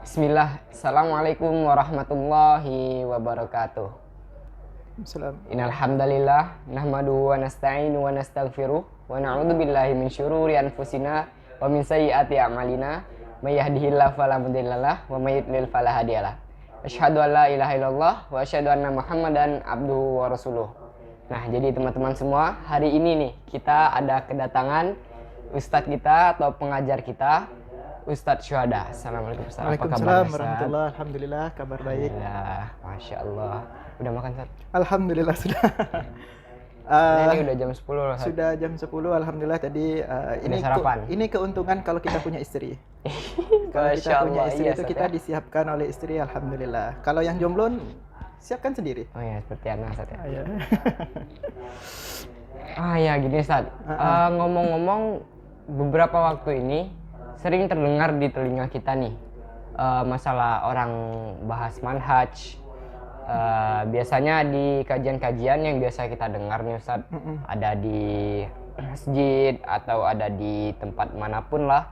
Bismillah, Assalamualaikum warahmatullahi wabarakatuh. Salam. Innal hamdalillah nahmaduhu wa nasta'inu wa nastaghfiruh wa na'udzu billahi min syururi anfusina wa min sayyiati a'malina may yahdihillahu fala mudhillalah wa may yudlil fala hadiyalah. Asyhadu an la ilaha illallah wa asyhadu anna Muhammadan abduhu wa rasuluh. Nah, jadi teman-teman semua, hari ini nih kita ada kedatangan ustadz kita atau pengajar kita, Ustadz Syuhada. Assalamualaikum Ustadz. Apa kabar Waalaikumsalam Ustadz? warahmatullahi. Alhamdulillah, kabar baik. Alhamdulillah, Masya Allah. Udah makan Ustadz? Alhamdulillah sudah. Ini udah jam 10 loh Ustadz. Sudah jam 10 alhamdulillah tadi ini sarapan? ini keuntungan kalau kita punya istri. Kalau Masya kita punya Allah, istri iya, itu Ustadz, kita ya. disiapkan oleh istri alhamdulillah. Kalau yang jomblo siapkan sendiri. Oh ya, seperti Ana Ustadz ya. Ya. Ya gini Ustadz. Ngomong-ngomong, beberapa waktu ini sering terdengar di telinga kita nih masalah orang bahas manhaj. Biasanya di kajian-kajian yang biasa kita dengar nih Ustadz, ada di masjid atau ada di tempat manapun lah.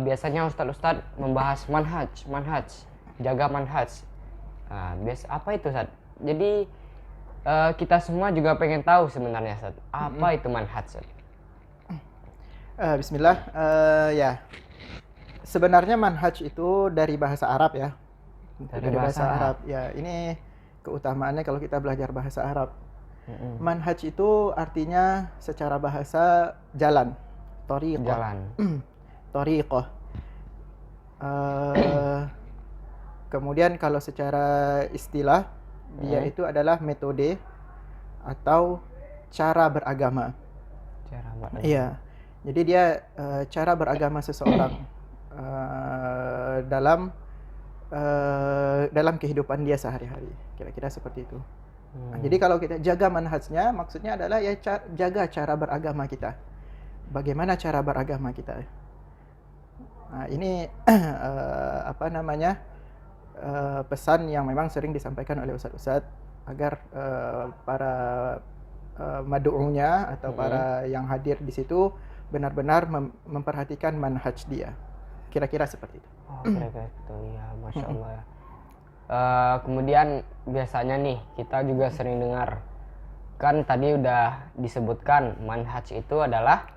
Biasanya Ustadz membahas manhaj, jaga manhaj. Apa itu Ustadz? Jadi kita semua juga pengen tahu sebenarnya Ustadz, apa itu manhaj Ustadz? Bismillah. Ya. Sebenarnya manhaj itu dari bahasa Arab ya. Dari Dari bahasa bahasa Arab. Arab. Ya, ini keutamaannya kalau kita belajar bahasa Arab. Manhaj itu artinya secara bahasa jalan, thariqah. Jalan. Thariqah. Kemudian kalau secara istilah dia itu adalah metode atau cara beragama. Cara buat Iya. Jadi dia cara beragama seseorang dalam kehidupan dia sehari-hari. Kira-kira seperti itu. Nah, jadi kalau kita jaga manhajnya, maksudnya adalah ya jaga cara beragama kita. Bagaimana cara beragama kita? Nah, ini pesan yang memang sering disampaikan oleh ustadz-ustadz agar para madu'unya atau para yang hadir di situ benar-benar memperhatikan manhaj dia. Kira-kira seperti itu. Oh, kira-kira gitu ya, Masya Allah ya. Kemudian biasanya nih kita juga sering dengar, kan tadi udah disebutkan manhaj itu adalah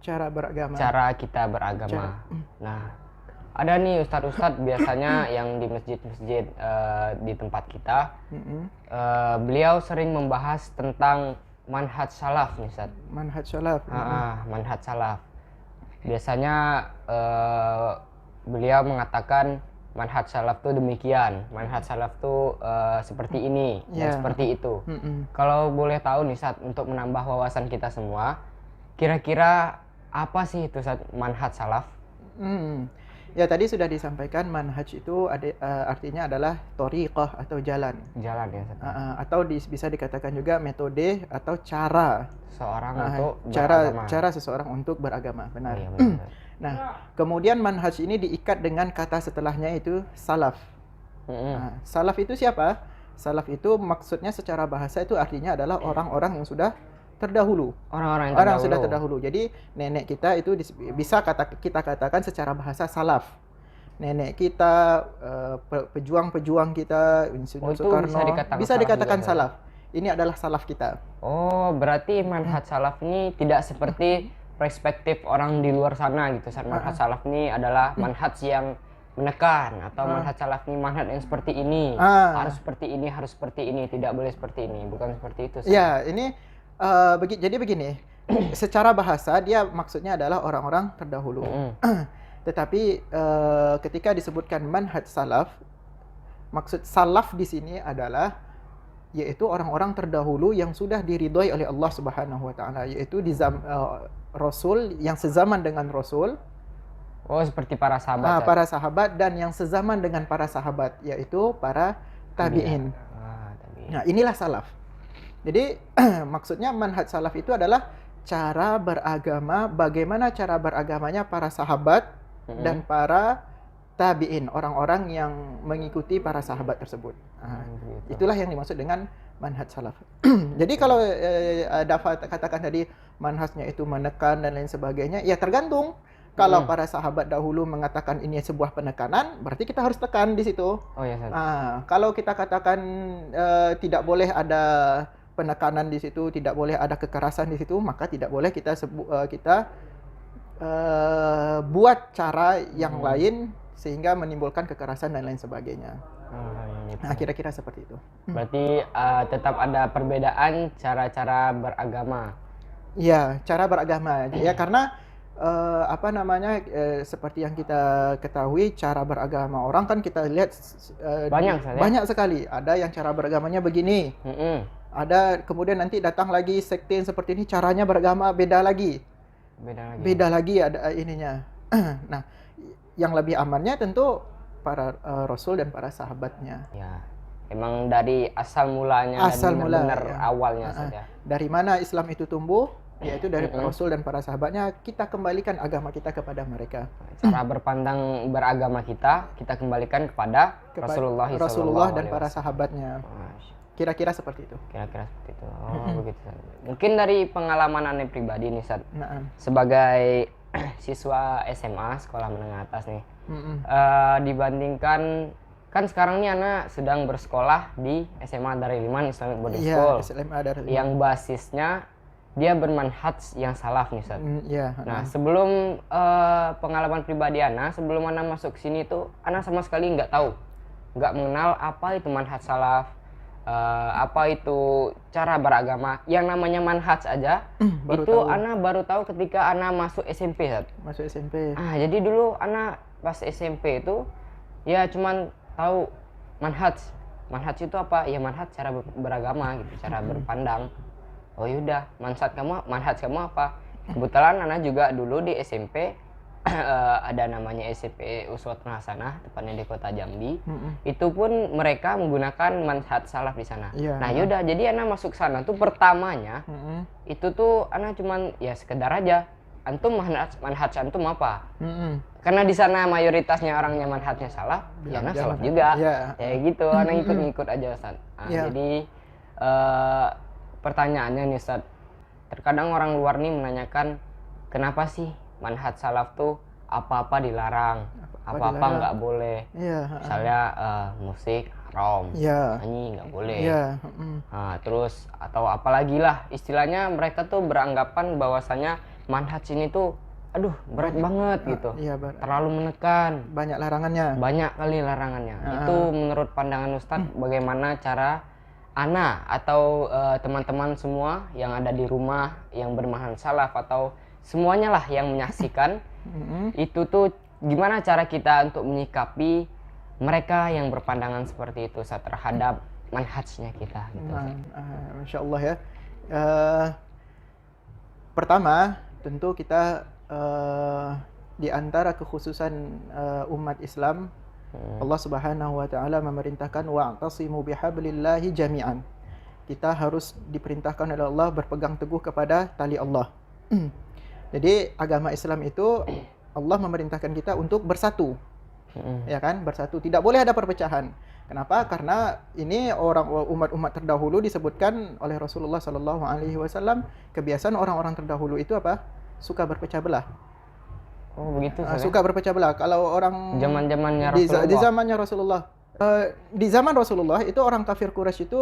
Cara beragama. cara kita beragama. Nah, ada nih ustadz-ustadz biasanya yang di masjid-masjid di tempat kita, beliau sering membahas tentang manhaj salaf nih Ustadz. Manhaj salaf. Manhaj salaf. Biasanya beliau mengatakan manhaj salaf tuh demikian, manhaj salaf tuh seperti ini dan seperti itu. Kalau boleh tahu nih Ustadz, untuk menambah wawasan kita semua, kira-kira apa sih itu Ustadz manhaj salaf? Ya tadi sudah disampaikan manhaj itu artinya adalah thariqah atau jalan. Jalan ya Ustadz. Atau bisa dikatakan juga metode atau cara Seorang untuk beragama. cara seseorang untuk beragama. Benar. Iya, benar. Nah, kemudian manhaj ini diikat dengan kata setelahnya itu salaf. Nah, salaf itu siapa? Salaf itu maksudnya secara bahasa itu artinya adalah orang-orang yang sudah terdahulu. Orang-orang yang Orang sudah terdahulu. Jadi nenek kita itu bisa kita katakan secara bahasa salaf. Nenek kita, pejuang-pejuang kita, Insinyur Soekarno, bisa dikatakan salaf. Ini adalah salaf kita. Oh, berarti manhaj salaf ini tidak seperti perspektif orang di luar sana gitu. Manhaj salaf ini adalah manhaj yang menekan, atau manhaj salaf ini manhaj yang seperti ini. Harus seperti ini, harus seperti ini, tidak boleh seperti ini. Bukan seperti itu. Ya, ini jadi begini. Secara bahasa dia maksudnya adalah orang-orang terdahulu. Tetapi ketika disebutkan manhaj salaf, maksud salaf di sini adalah yaitu orang-orang terdahulu yang sudah diridhoi oleh Allah Subhanahu wa taala, yaitu di Rasul yang sezaman dengan Rasul. Oh, seperti para sahabat. Para sahabat dan yang sezaman dengan para sahabat, yaitu para tabi'in. Nah, inilah salaf. Jadi maksudnya manhaj salaf itu adalah cara beragama, bagaimana cara beragamanya para sahabat dan para tabi'in, orang-orang yang mengikuti para sahabat tersebut. Itulah yang dimaksud dengan manhaj salaf. Jadi kalau katakan tadi manhajnya itu menekan dan lain sebagainya, ya tergantung Kalau para sahabat dahulu mengatakan ini sebuah penekanan, berarti kita harus tekan di situ. Oh ya, Ustaz. Kalau kita katakan tidak boleh ada penekanan di situ, tidak boleh ada kekerasan di situ, maka tidak boleh kita buat cara yang lain sehingga menimbulkan kekerasan dan lain sebagainya. Gitu. Nah, kira-kira seperti itu. Berarti tetap ada perbedaan cara-cara beragama. Iya, cara beragama. Ya, karena seperti yang kita ketahui, cara beragama orang kan kita lihat banyak sekali. Ada yang cara beragamanya begini. Ada kemudian nanti datang lagi sekte seperti ini, caranya beragama beda lagi. Beda lagi ada ininya. Nah, yang lebih amannya tentu para rasul dan para sahabatnya. Ya. Emang dari asal mulanya, benar-benar awalnya saja. Dari mana Islam itu tumbuh? Yaitu dari Rasul dan para sahabatnya, kita kembalikan agama kita kepada mereka. Cara berpandang beragama kita kembalikan kepada Rasulullah dan para sahabatnya. Kira-kira seperti itu. Begitu. Mungkin dari pengalaman Ane pribadi nih, Ustaz. Sebagai siswa SMA, sekolah menengah atas nih. Dibandingkan kan sekarang nih Ana sedang bersekolah di SMA Darul Iman Islamic Boarding School. Yang basisnya dia bermanhaj yang salaf nih, Ustaz. Nah, sebelum pengalaman pribadi Ana, sebelum Ana masuk sini tuh, Ana sama sekali nggak tahu, nggak mengenal apa itu manhaj salaf, apa itu cara beragama. Yang namanya manhaj aja, Ana baru tahu ketika Ana masuk SMP, Ustaz. Masuk SMP. Jadi dulu Ana pas SMP itu, ya cuman tahu manhaj. Manhaj itu apa? Ya manhaj cara beragama gitu, cara berpandang. Oh yaudah, manhaj kamu apa? Kebetulan Ana juga dulu di SMP ada namanya SMP Uswatun Hasanah, tepatnya di Kota Jambi. Itu pun mereka menggunakan manhaj salaf di sana. Nah yaudah, jadi Ana masuk sana tuh pertamanya itu tuh Ana cuman ya sekedar aja, antum manhaj antum apa? Karena di sana mayoritasnya orangnya manhajnya salaf, ya Ana salaf juga. Ya gitu, Ana ikut-ikut aja, Ustaz. Jadi pertanyaannya nih, Ustaz, terkadang orang luar nih menanyakan kenapa sih manhaj salaf tuh apa-apa dilarang, apa-apa nggak boleh. Misalnya musik haram, nyanyi nggak boleh. Terus atau apalagi lah, istilahnya mereka tuh beranggapan bahwasanya manhaj ini tuh berat banget gitu, terlalu menekan, banyak larangannya, banyak kali larangannya. Itu menurut pandangan Ustadz, bagaimana cara Ana atau teman-teman semua yang ada di rumah yang bermanhaj salaf atau semuanya lah yang menyaksikan itu tuh gimana cara kita untuk menyikapi mereka yang berpandangan seperti itu saat terhadap manhajnya kita gitu. Masya Allah ya. Pertama tentu kita di antara kekhususan umat Islam, Allah Subhanahu wa taala memerintahkan wa'tasimu bihablillahi jami'an. Kita harus diperintahkan oleh Allah berpegang teguh kepada tali Allah. Jadi agama Islam itu Allah memerintahkan kita untuk bersatu. Ya kan? Bersatu, tidak boleh ada perpecahan. Kenapa? Karena ini umat terdahulu disebutkan oleh Rasulullah sallallahu alaihi wasallam, kebiasaan orang-orang terdahulu itu apa? Suka berpecah belah. Oh begitu. Suka berpecah belah. Kalau orang zamannya Rasulullah. Di zamannya Rasulullah. Di zaman Rasulullah itu orang kafir Quraisy itu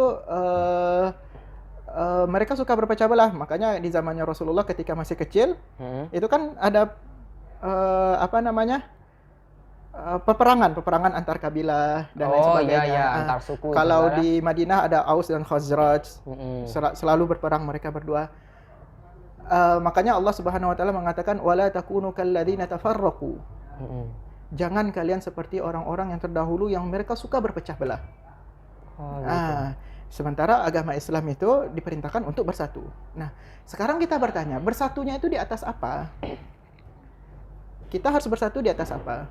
mereka suka berpecah belah. Makanya di zamannya Rasulullah ketika masih kecil itu kan ada peperangan antar kabilah dan lain sebagainya. Antar suku. Kalau di Madinah ada Aus dan Khazraj. Selalu berperang mereka berdua. Makanya Allah Subhanahu wa taala mengatakan wala takunu kalladzina tafarraqu. Jangan kalian seperti orang-orang yang terdahulu yang mereka suka berpecah belah. Sementara agama Islam itu diperintahkan untuk bersatu. Nah, sekarang kita bertanya, bersatunya itu di atas apa? Kita harus bersatu di atas apa?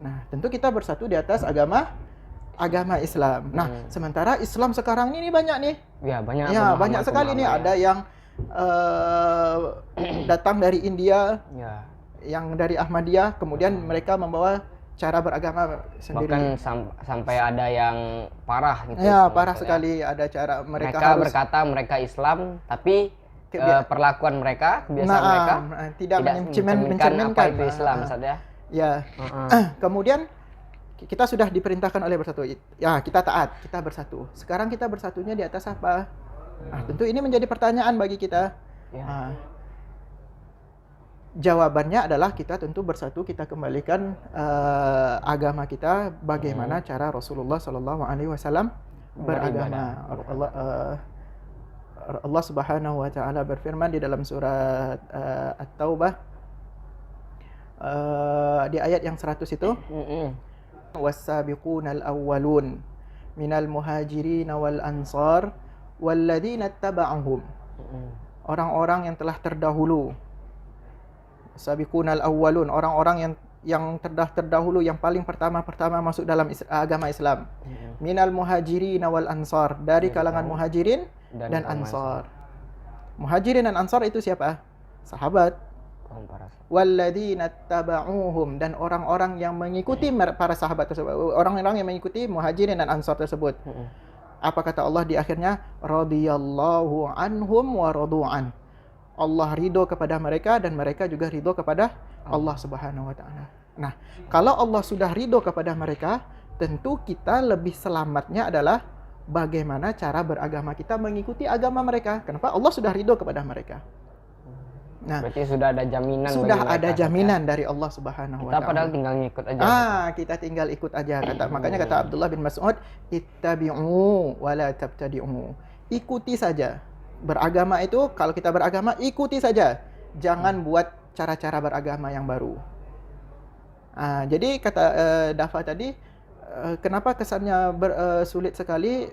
Nah, tentu kita bersatu di atas agama Islam. Nah, sementara Islam sekarang ini banyak nih. Ya, banyak. Ya, banyak sekali nih. Ada yang datang dari India, yang dari Ahmadiyah, kemudian mereka membawa cara beragama sendiri. Bahkan sampai ada yang parah gitu. Ya, parah sekali. Ada cara mereka harus berkata mereka Islam, tapi perlakuan mereka, kebiasaan mereka tidak mencerminkan apa itu Islam, Ustaz ya. Ya. Kemudian kita sudah diperintahkan oleh bersatu. Ya, kita taat, kita bersatu. Sekarang kita bersatunya di atas apa? Tentu ini menjadi pertanyaan bagi kita. Ya. Jawabannya adalah kita tentu bersatu, kita kembalikan agama kita bagaimana cara Rasulullah Shallallahu Alaihi Wasallam beragama. Allah Subhanahu Wa Taala berfirman di dalam surat At-Taubah di ayat yang 100 itu. Was-sabiqunal awwalun minal muhajirin wal ansar walladzina ittaba'uhum. Orang-orang yang telah terdahulu. Sabiqunal awwalun, orang-orang yang terdahulu, yang paling pertama masuk dalam agama Islam. Minal muhajirin wal ansar, dari kalangan muhajirin dan ansar. Muhajirin dan ansar itu siapa? Sahabat. Walladzina taba'uhum, dan orang-orang yang mengikuti para sahabat tersebut, orang-orang yang mengikuti muhajirin dan ansar tersebut. Apa kata Allah di akhirnya? Radhiyallahu anhum wa radu'an. Allah ridho kepada mereka dan mereka juga ridho kepada Allah Subhanahu wa taala. Nah, kalau Allah sudah ridho kepada mereka, tentu kita lebih selamatnya adalah bagaimana cara beragama kita mengikuti agama mereka. Kenapa? Allah sudah ridho kepada mereka. Nah, berarti sudah ada jaminan. Sudah ada jaminan dari Allah Subhanahu wa taala. Kita padahal tinggal ngikut aja. Kita tinggal ikut aja. Makanya kata Abdullah bin Mas'ud, ittabi'u wa la tabtadi'u. Ikuti saja. Beragama itu, kalau kita beragama, ikuti saja. Jangan buat cara-cara beragama yang baru. Jadi kata Dafa tadi, kenapa kesannya sulit sekali,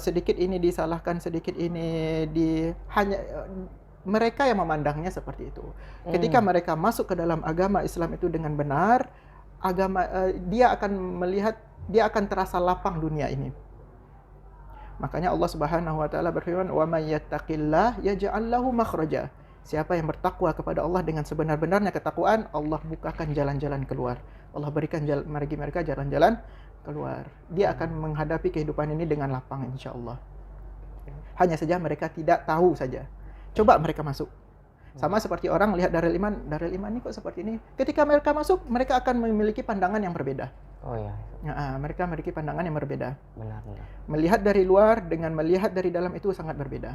sedikit ini disalahkan, sedikit ini mereka yang memandangnya seperti itu. Ketika mereka masuk ke dalam agama Islam itu dengan benar, dia akan melihat, dia akan terasa lapang dunia ini. Makanya Allah Subhanahu wa taala berfirman, "Wa may yattaqillah yaj'al lahu makhraja." Siapa yang bertakwa kepada Allah dengan sebenar-benarnya ketakwaan, Allah bukakan jalan-jalan keluar. Allah berikan bagi mereka jalan-jalan keluar. Dia akan menghadapi kehidupan ini dengan lapang insyaallah. Hanya saja mereka tidak tahu saja. Coba mereka masuk. Sama seperti orang lihat Darul Iman ini kok seperti ini. Ketika mereka masuk, mereka akan memiliki pandangan yang berbeda. Oh iya. Mereka memiliki pandangan yang berbeda. Benar. Melihat dari luar dengan melihat dari dalam itu sangat berbeda.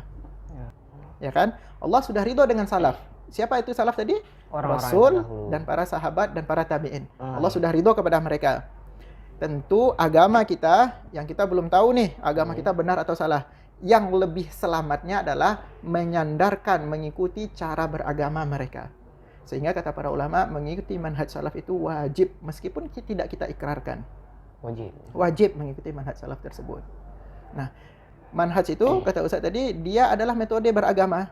Ya kan? Allah sudah ridho dengan salaf. Siapa itu salaf tadi? Rasul dan para sahabat dan para tabi'in. Allah sudah ridho kepada mereka. Tentu agama kita yang kita belum tahu nih, agama kita benar atau salah. Yang lebih selamatnya adalah menyandarkan, mengikuti cara beragama mereka. Sehingga kata para ulama, mengikuti manhaj salaf itu wajib, meskipun tidak kita ikrarkan. Wajib mengikuti manhaj salaf tersebut. Nah, manhaj itu, kata Ustaz tadi, dia adalah metode beragama.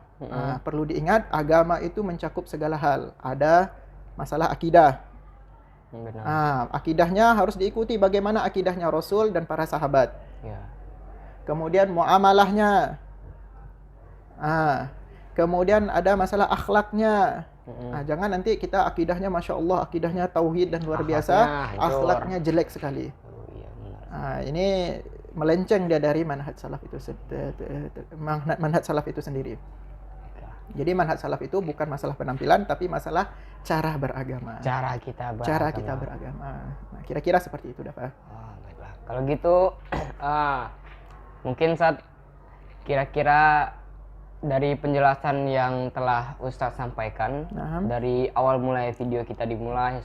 Perlu diingat, agama itu mencakup segala hal. Ada masalah akidah. Akidahnya harus diikuti bagaimana akidahnya Rasul dan para sahabat. Kemudian muamalahnya. Kemudian ada masalah akhlaknya. Jangan nanti kita akidahnya Masya Allah, akidahnya tauhid dan luar biasa, akhlaknya jelek sekali. Ini melenceng dia dari manhaj salaf itu sendiri. Jadi manhaj salaf itu bukan masalah penampilan, tapi masalah cara beragama. Cara kita beragama. Nah, kira-kira seperti itu, Dafa. Baiklah. Kalau gitu, mungkin saat kira-kira dari penjelasan yang telah Ustadz sampaikan, dari awal mulai video kita dimulai,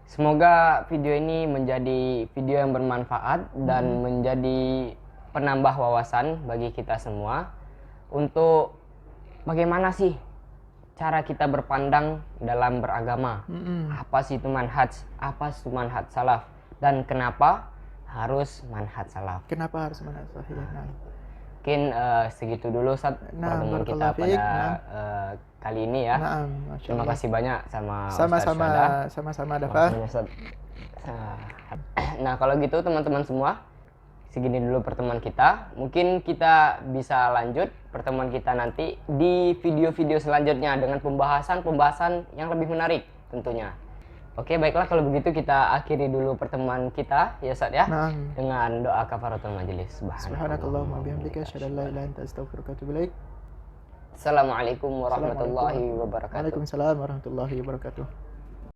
semoga video ini menjadi video yang bermanfaat dan menjadi penambah wawasan bagi kita semua untuk bagaimana sih cara kita berpandang dalam beragama. Apa sih itu manhaj? Apa sih manhaj salaf? Dan kenapa harus manhaj salaf? Kenapa harus manhaj salaf? Mungkin segitu dulu Ustaz pertemuan kita pada kali ini ya. Terima kasih banyak sama-sama Dafa. Nah, kalau gitu teman-teman semua, segini dulu pertemuan kita. Mungkin kita bisa lanjut pertemuan kita nanti di video-video selanjutnya dengan pembahasan yang lebih menarik tentunya. Oke, baiklah kalau begitu kita akhiri dulu pertemuan kita ya Ustaz ya. Dengan doa kafaratul majelis. Subhanakallahumma bihamdika asyhadu an la ilaha illa anta astaghfiruka wa atubu ilaik. Assalamualaikum warahmatullahi wabarakatuh. Waalaikumsalam warahmatullahi wabarakatuh.